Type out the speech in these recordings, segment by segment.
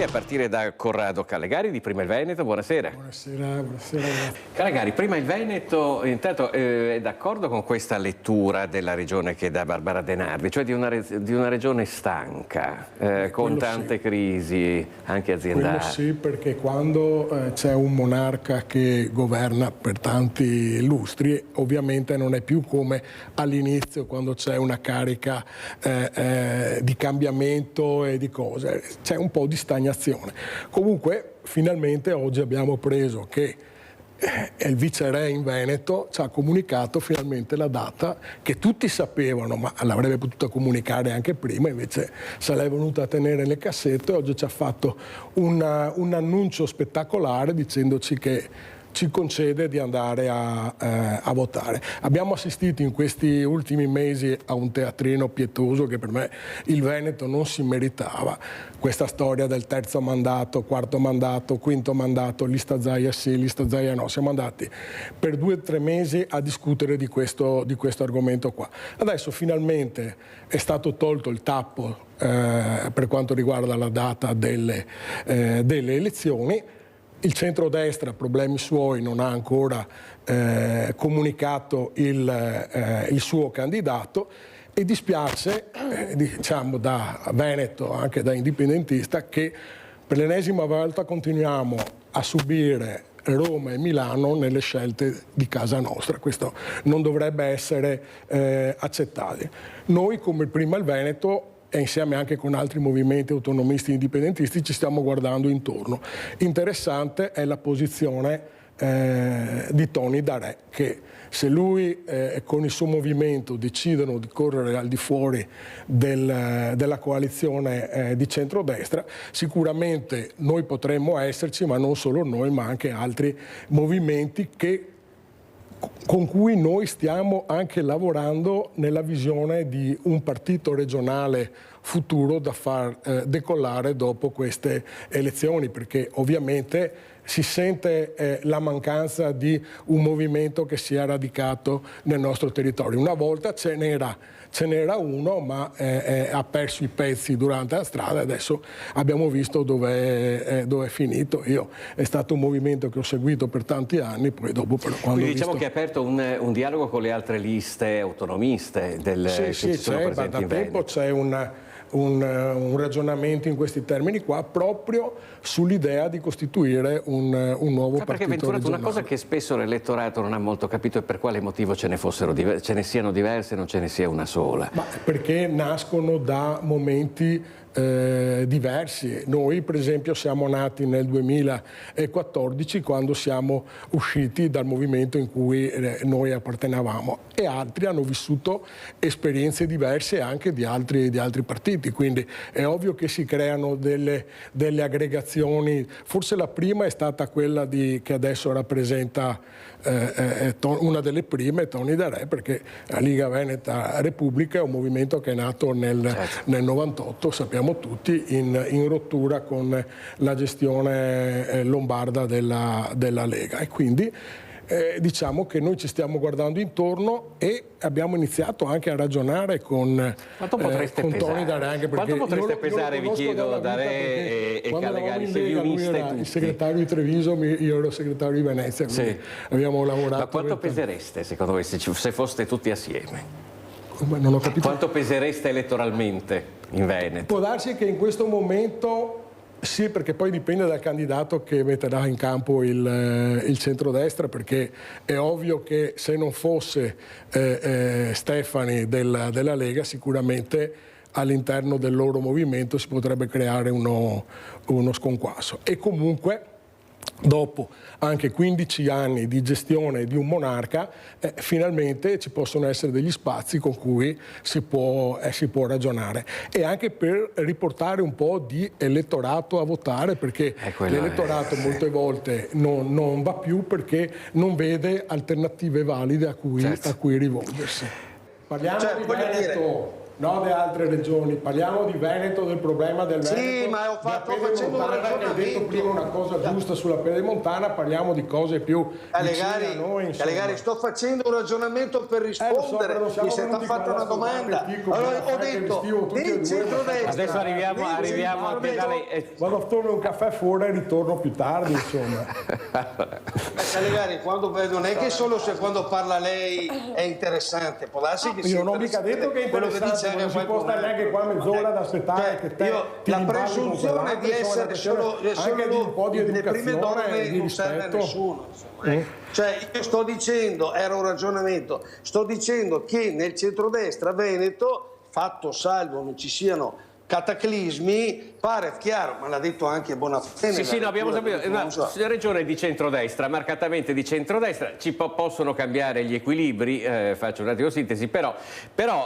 a partire da Corrado Callegari di Prima il Veneto. Buonasera. Buonasera. Callegari, Prima il Veneto, intanto è d'accordo con questa lettura della regione che dà Barbara De Nardi, cioè di una regione stanca, con tante crisi anche aziendali? Quello sì, perché quando c'è un monarca che governa per tanti lustri, ovviamente non è più come all'inizio quando c'è una carica di cambiamento e di cose, c'è un po' di stagnazione. Comunque finalmente oggi abbiamo preso che il viceré in Veneto ci ha comunicato finalmente la data che tutti sapevano, ma l'avrebbe potuta comunicare anche prima, invece se l'è venuta a tenere nel cassetto, e oggi ci ha fatto un annuncio spettacolare dicendoci che ci concede di andare a votare. Abbiamo assistito in questi ultimi mesi a un teatrino pietoso che per me il Veneto non si meritava. Questa storia del terzo mandato, quarto mandato, quinto mandato, lista Zaia sì, lista Zaia no. Siamo andati per 2 o 3 mesi a discutere di questo argomento qua. Adesso finalmente è stato tolto il tappo per quanto riguarda la data delle elezioni. Il centrodestra, problemi suoi, non ha ancora comunicato il suo candidato e dispiace, diciamo da Veneto, anche da indipendentista, che per l'ennesima volta continuiamo a subire Roma e Milano nelle scelte di casa nostra. Questo non dovrebbe essere accettabile. Noi, come Prima il Veneto, e insieme anche con altri movimenti autonomisti e indipendentisti, ci stiamo guardando intorno. Interessante è la posizione di Tony Darè, che se lui con il suo movimento decidono di correre al di fuori della coalizione di centrodestra, sicuramente noi potremmo esserci, ma non solo noi, ma anche altri movimenti con cui noi stiamo anche lavorando nella visione di un partito regionale futuro da far decollare dopo queste elezioni, perché ovviamente si sente la mancanza di un movimento che sia radicato nel nostro territorio. Una volta ce n'era uno, ma ha perso i pezzi durante la strada, adesso abbiamo visto dove è finito. È stato un movimento che ho seguito per tanti anni, poi dopo però quando Quindi diciamo che ha aperto un dialogo con le altre liste autonomiste che ci sono presenti in Veneto. Da tempo c'è un ragionamento in questi termini qua, proprio sull'idea di costituire un nuovo partito Venturato, regionale. una cosa che spesso l'elettorato non ha molto capito è per quale motivo ce ne siano diverse e non ce ne sia una sola. Ma perché nascono da momenti diversi. Noi per esempio siamo nati nel 2014 quando siamo usciti dal movimento in cui noi appartenevamo, e altri hanno vissuto esperienze diverse anche di altri partiti, quindi è ovvio che si creano delle aggregazioni. Forse la prima è stata quella che adesso rappresenta una delle prime, Tony Darè, perché la Liga Veneta Repubblica è un movimento che è nato nel 98, sappiamo tutti, in rottura con la gestione lombarda della Lega, e quindi diciamo che noi ci stiamo guardando intorno e abbiamo iniziato anche a ragionare con Tony Darè, anche perché quanto potreste pesare, vi chiedo, Darè e Callegari, se vi uniste tutti? Il segretario di Treviso, io ero segretario di Venezia, quindi abbiamo lavorato. Ma quanto pesereste secondo voi se foste tutti assieme? Non ho capito. Quanto pesereste elettoralmente in Veneto? Può darsi che in questo momento sì, perché poi dipende dal candidato che metterà in campo il centrodestra, perché è ovvio che se non fosse Stefani della Lega, sicuramente all'interno del loro movimento si potrebbe creare uno sconquasso. E comunque dopo anche 15 anni di gestione di un monarca, finalmente ci possono essere degli spazi con cui si può ragionare, e anche per riportare un po' di elettorato a votare, perché l'elettorato molte volte non va più perché non vede alternative valide a cui rivolgersi. Parliamo di Veneto. non di altre regioni, parliamo di Veneto, del problema del Veneto. Sì, ma ho facendo un ragionamento. Che hai detto prima una cosa giusta sulla pedemontana, parliamo di cose più vicine a noi. Calegari, sto facendo un ragionamento per rispondere, mi è stata fatta una domanda. Allora ho detto, il centrodestra. Adesso arriviamo anche da lei. Vado a fare un caffè fuori e ritorno più tardi, insomma. Calegari, non è che solo se quando parla lei è interessante, può darsi che io non ho mica detto che è interessante, non si può stare neanche qua mezz'ora ad aspettare che te la presunzione di essere solo anche di un po' di educazione e di rispetto. Nessuno, cioè io sto dicendo, era un ragionamento, sto dicendo che nel centrodestra Veneto, fatto salvo non ci siano cataclismi, pare chiaro, ma l'ha detto anche Bonafede. Sì, no, abbiamo saputo, una regione di centrodestra, marcatamente di centrodestra, ci possono cambiare gli equilibri, faccio un attimo sintesi, però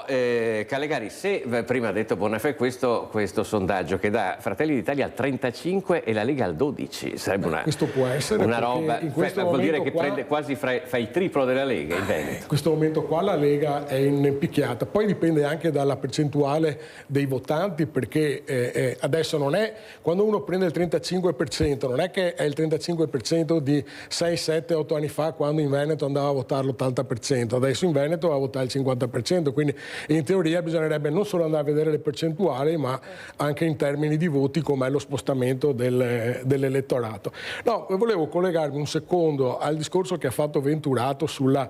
Calegari, se prima ha detto Bonafè questo sondaggio che dà Fratelli d'Italia al 35 e la Lega al 12, sarebbe questo può essere una roba, vuol dire che prende quasi fa il triplo della Lega in Veneto. In questo momento qua la Lega è in picchiata, poi dipende anche dalla percentuale dei votanti, perché adesso non è, quando uno prende il 35%, non è che è il 35% di 6, 7, 8 anni fa, quando in Veneto andava a votare l'80%, adesso in Veneto va a votare il 50%, quindi in teoria bisognerebbe non solo andare a vedere le percentuali, ma anche in termini di voti com'è lo spostamento dell'elettorato. No, volevo collegarmi un secondo al discorso che ha fatto Venturato sulla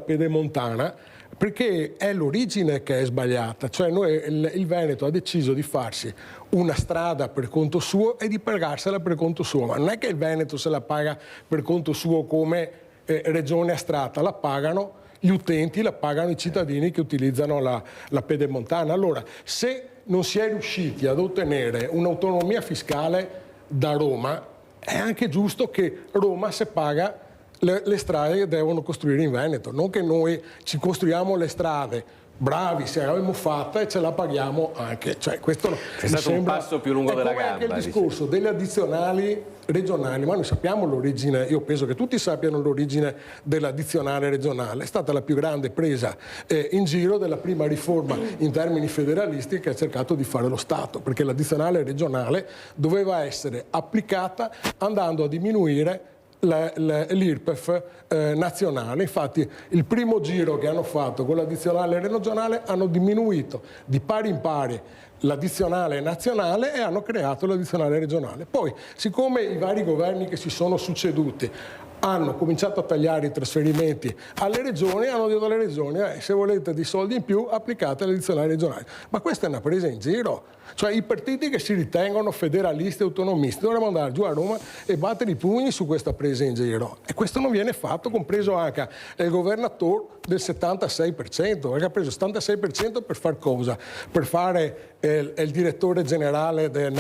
pedemontana, perché è l'origine che è sbagliata, cioè il Veneto ha deciso di farsi una strada per conto suo e di pagarsela per conto suo, ma non è che il Veneto se la paga per conto suo come regione astratta, la pagano gli utenti, la pagano i cittadini che utilizzano la pedemontana. Allora, se non si è riusciti ad ottenere un'autonomia fiscale da Roma, è anche giusto che Roma, se paga le strade, devono costruire in Veneto, non che noi ci costruiamo le strade, bravi, se l'abbiamo fatta e ce la paghiamo anche. Cioè, questo è stato un passo più lungo della gamba. Anche il discorso delle addizionali regionali, ma noi sappiamo l'origine, io penso che tutti sappiano l'origine dell'addizionale regionale, è stata la più grande presa in giro della prima riforma in termini federalisti che ha cercato di fare lo Stato, perché l'addizionale regionale doveva essere applicata andando a diminuire l'IRPEF nazionale. Infatti il primo giro che hanno fatto con l'addizionale regionale hanno diminuito di pari in pari l'addizionale nazionale e hanno creato l'addizionale regionale. Poi, siccome i vari governi che si sono succeduti hanno cominciato a tagliare i trasferimenti alle regioni, hanno detto alle regioni se volete dei soldi in più applicate l'addizionale regionale. Ma questa è una presa in giro. Cioè i partiti che si ritengono federalisti e autonomisti dovrebbero andare giù a Roma e battere i pugni su questa presa in giro. E questo non viene fatto, compreso anche il governatore del 76%, perché ha preso il 76% per fare cosa? Per fare il direttore generale di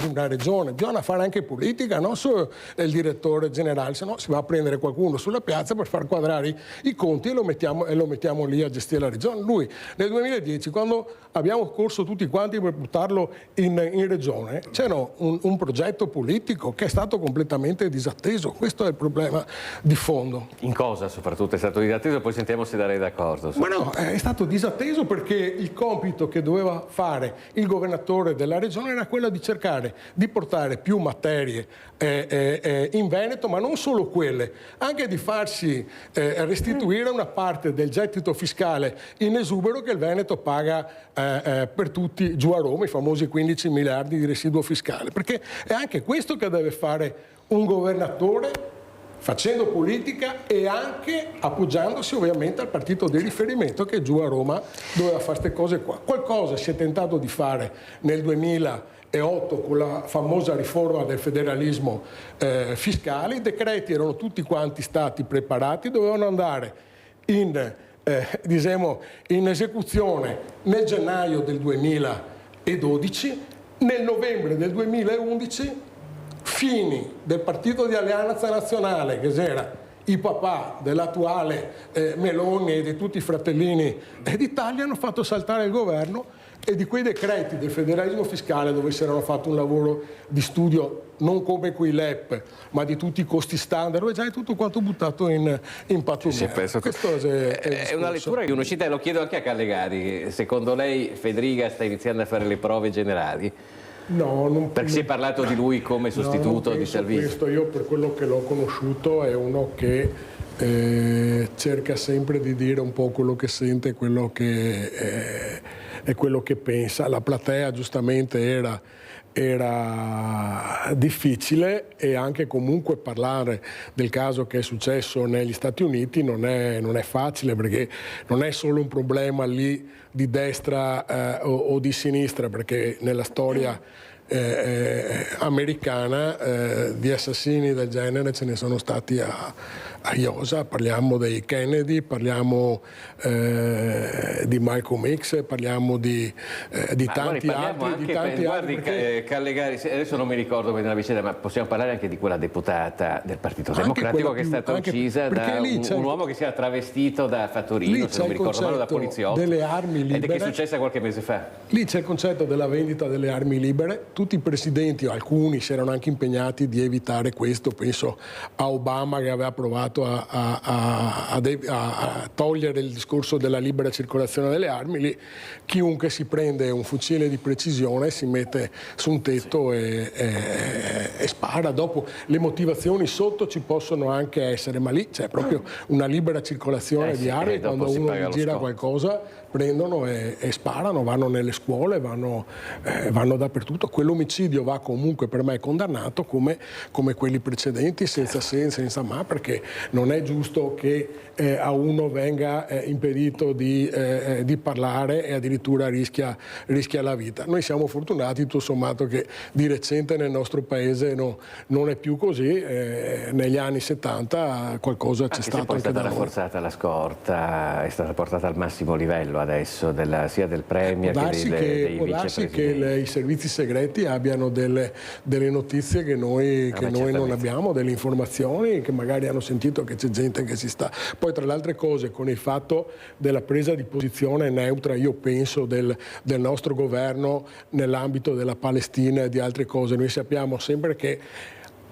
una regione. Bisogna fare anche politica, non solo il direttore generale, se no si va a prendere qualcuno sulla piazza per far quadrare i conti e lo mettiamo lì a gestire la regione. Lui nel 2010, quando abbiamo corso tutti quanti per portarlo in regione, c'era un progetto politico che è stato completamente disatteso. Questo è il problema di fondo. In cosa soprattutto è stato disatteso? Poi sentiamo se darei d'accordo. Ma no, è stato disatteso perché il compito che doveva fare il governatore della regione era quello di cercare di portare più materie in Veneto, ma non solo quelle, anche di farsi restituire una parte del gettito fiscale in esubero che il Veneto paga per tutti giù a Roma, i famosi 15 miliardi di residuo fiscale, perché è anche questo che deve fare un governatore, facendo politica e anche appoggiandosi ovviamente al partito di riferimento che giù a Roma doveva fare queste cose qua. Qualcosa si è tentato di fare nel 2008 con la famosa riforma del federalismo fiscale, i decreti erano tutti quanti stati preparati, dovevano andare in esecuzione nel gennaio del 2012, nel novembre del 2011 Fini del partito di Alleanza Nazionale, che era i papà dell'attuale Meloni e di tutti i fratellini d'Italia, hanno fatto saltare il governo e di quei decreti del federalismo fiscale dove si erano fatto un lavoro di studio non come quei LEP, ma di tutti i costi standard, dove già è tutto quanto buttato in pattumiera. Questo è una lettura che uno cita, e lo chiedo anche a Callegari. Secondo lei Fedriga sta iniziando a fare le prove generali? No, perché si è parlato di lui come sostituto di Salvini. Questo, io per quello che l'ho conosciuto è uno che cerca sempre di dire un po' quello che sente e quello che pensa. La platea giustamente era difficile, e anche comunque parlare del caso che è successo negli Stati Uniti non è facile, perché non è solo un problema lì di destra o di sinistra, perché nella storia americana di assassini del genere ce ne sono stati a iosa. Parliamo dei Kennedy, parliamo di Malcolm X, parliamo di tanti altri. Guardi, Callegari, adesso non mi ricordo bene la vicenda, ma possiamo parlare anche di quella deputata del Partito Democratico che è stata uccisa da un uomo che si era travestito da fattorino, se non mi ricordo male, da poliziotto, delle armi libere, ed è che è successa qualche mese fa. Lì c'è il concetto della vendita delle armi libere. Tutti i presidenti, alcuni, si erano anche impegnati di evitare questo. Penso a Obama, che aveva provato a togliere il discorso della libera circolazione delle armi. Lì chiunque si prende un fucile di precisione si mette su un tetto e spara. Dopo le motivazioni sotto ci possono anche essere, ma lì c'è proprio una libera circolazione di armi. Quando uno gli gira qualcosa prendono e sparano, vanno nelle scuole, vanno dappertutto. Quell'omicidio va comunque per me condannato come quelli precedenti, senza se, senza ma, perché non è giusto che a uno venga impedito di parlare e addirittura rischia la vita. Noi siamo fortunati tutto sommato che di recente nel nostro paese non è più così. Negli anni 70 qualcosa c'è stato anche da noi. È stata rafforzata la scorta, è stata portata al massimo livello adesso sia del Premier che dei può darsi vicepresidenti. Che i servizi segreti abbiano delle notizie che noi non abbiamo, delle informazioni che magari hanno sentito che c'è gente che si sta. Poi tra le altre cose, con il fatto della presa di posizione neutra, io penso, del nostro governo nell'ambito della Palestina e di altre cose, noi sappiamo sempre che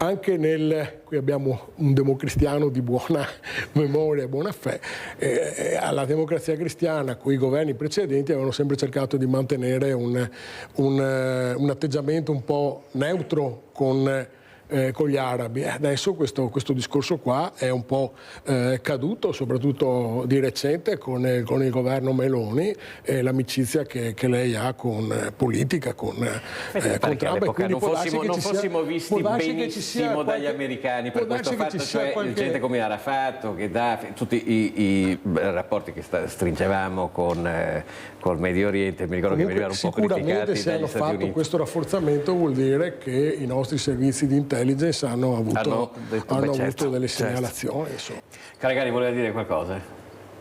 anche qui abbiamo un democristiano di buona memoria e buona fè, alla Democrazia Cristiana, con i governi precedenti, avevano sempre cercato di mantenere un atteggiamento un po' neutro con gli arabi. Adesso questo discorso qua è un po' caduto, soprattutto di recente con il governo Meloni e l'amicizia che lei ha con politica, con Trump. Non fossimo visti benissimo dagli americani per questo fatto, cioè gente come Arafat, Gheddafi, tutti i rapporti che stringevamo col Medio Oriente, mi ricordo che venivano un po' criticati dagli Stati Uniti. Se hanno fatto questo rafforzamento vuol dire che i nostri servizi di intelligence hanno avuto delle segnalazioni. Callegari voleva dire qualcosa?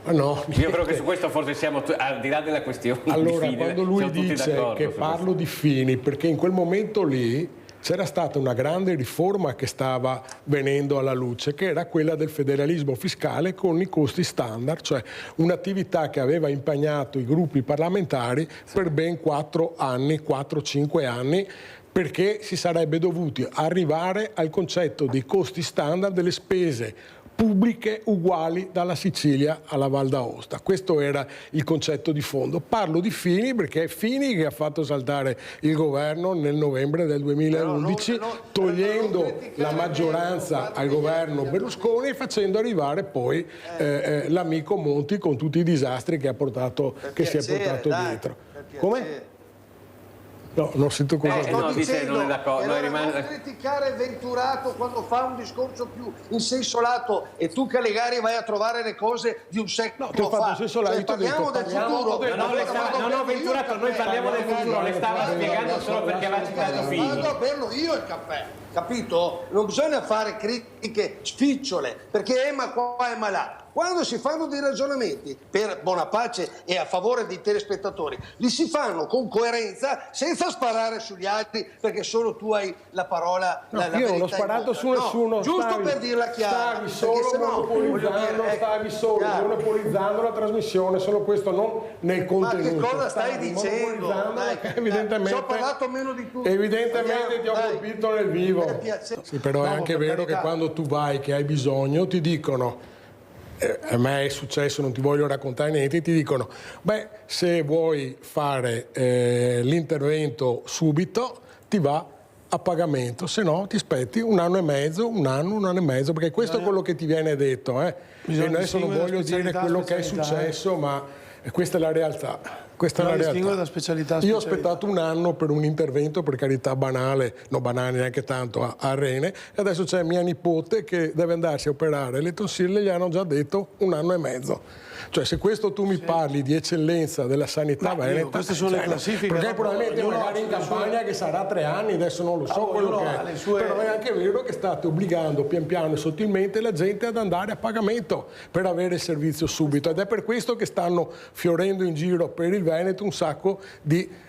No, io credo che su questo forse siamo, al di là della questione allora, di Fini, quando lui dice che parlo di Fini, perché in quel momento lì c'era stata una grande riforma che stava venendo alla luce, che era quella del federalismo fiscale con i costi standard, cioè un'attività che aveva impegnato i gruppi parlamentari per ben 4-5 anni, perché si sarebbe dovuti arrivare al concetto dei costi standard delle spese pubbliche uguali dalla Sicilia alla Val d'Aosta. Questo era il concetto di fondo. Parlo di Fini perché è Fini che ha fatto saltare il governo nel novembre del 2011, togliendo la maggioranza al governo Berlusconi e facendo arrivare poi l'amico Monti con tutti i disastri che si è portato dietro. Come? No, non sento cosa non è d'accordo. Non criticare Venturato quando fa un discorso più in senso lato e tu, Callegari, vai a trovare le cose di un secolo fa. Parliamo del futuro. No, Venturato, noi parliamo del futuro, le stava spiegando solo perché aveva citato Fini. Vado a berlo io il caffè. capito? Non bisogna fare critiche spicciole, perché ma qua e ma là. Quando si fanno dei ragionamenti per buona pace e a favore dei telespettatori, li si fanno con coerenza, senza sparare sugli altri, perché solo tu hai la parola, No, la io non ho verità sparato su nessuno. Giusto per dirla chiara. Stavi solo monopolizzando la trasmissione, solo questo, non nel contenuto. Ma che cosa stai dicendo? Evidentemente, ho parlato meno di tu. Evidentemente ti ho colpito nel vivo. Sì, però è anche vero che quando tu vai, che hai bisogno, ti dicono... a me è successo, non ti voglio raccontare niente, ti dicono, beh, se vuoi fare l'intervento subito ti va a pagamento, se no ti aspetti un anno e mezzo, un anno e mezzo, perché questo è quello che ti viene detto. E adesso non voglio dire quello che è successo, ma questa è la realtà. Questa è la realtà. Da specialità a Io ho specialità. aspettato un anno per un intervento, per carità banale, non banale neanche tanto, a Rene, e adesso c'è mia nipote che deve andarsi a operare le tonsille, gli hanno già detto un anno e mezzo. Cioè, se questo tu mi parli di eccellenza della sanità veneta, queste sono le classifiche, perché no? probabilmente magari in campagna che sarà 3 anni, adesso non lo so quello che è, però è anche vero che state obbligando pian piano e sottilmente la gente ad andare a pagamento per avere il servizio subito, ed è per questo che stanno fiorendo in giro per il Veneto un sacco di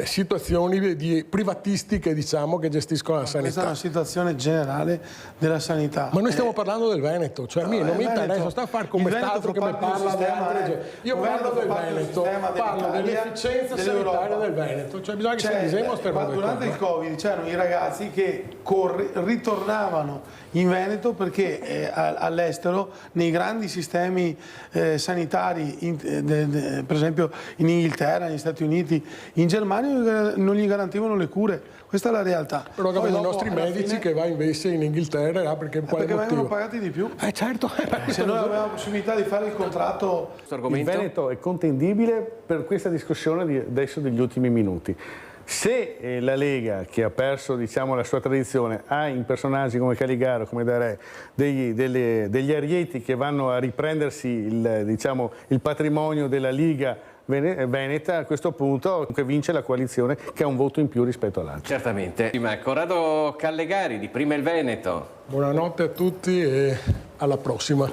situazioni di privatistiche, diciamo, che gestiscono la sanità. Questa è una situazione generale della sanità. Ma noi stiamo parlando del Veneto, cioè a me non mi interessa, sta a fare come Stato che mi parla di altre gente. Io parlo del Veneto, parlo dell'efficienza sanitaria del Veneto, cioè bisogna che si disegno queste robe. Durante il Covid c'erano i ragazzi che ritornavano in Veneto perché all'estero, nei grandi sistemi sanitari, per esempio in Inghilterra, negli Stati Uniti, in Germania non gli garantivano le cure. Questa è la realtà. Però i nostri medici che va invece in Inghilterra perché vengono pagati di più. Certo. Se noi avevamo la possibilità di fare il contratto. Il Veneto è contendibile per questa discussione adesso degli ultimi minuti. Se la Lega, che ha perso, diciamo, la sua tradizione, ha in personaggi come Caligaro, come D'Arè, degli arieti che vanno a riprendersi il patrimonio della Liga Veneta, a questo punto vince la coalizione che ha un voto in più rispetto all'altro. Certamente. Corrado Callegari di Prima il Veneto. Buonanotte a tutti e alla prossima.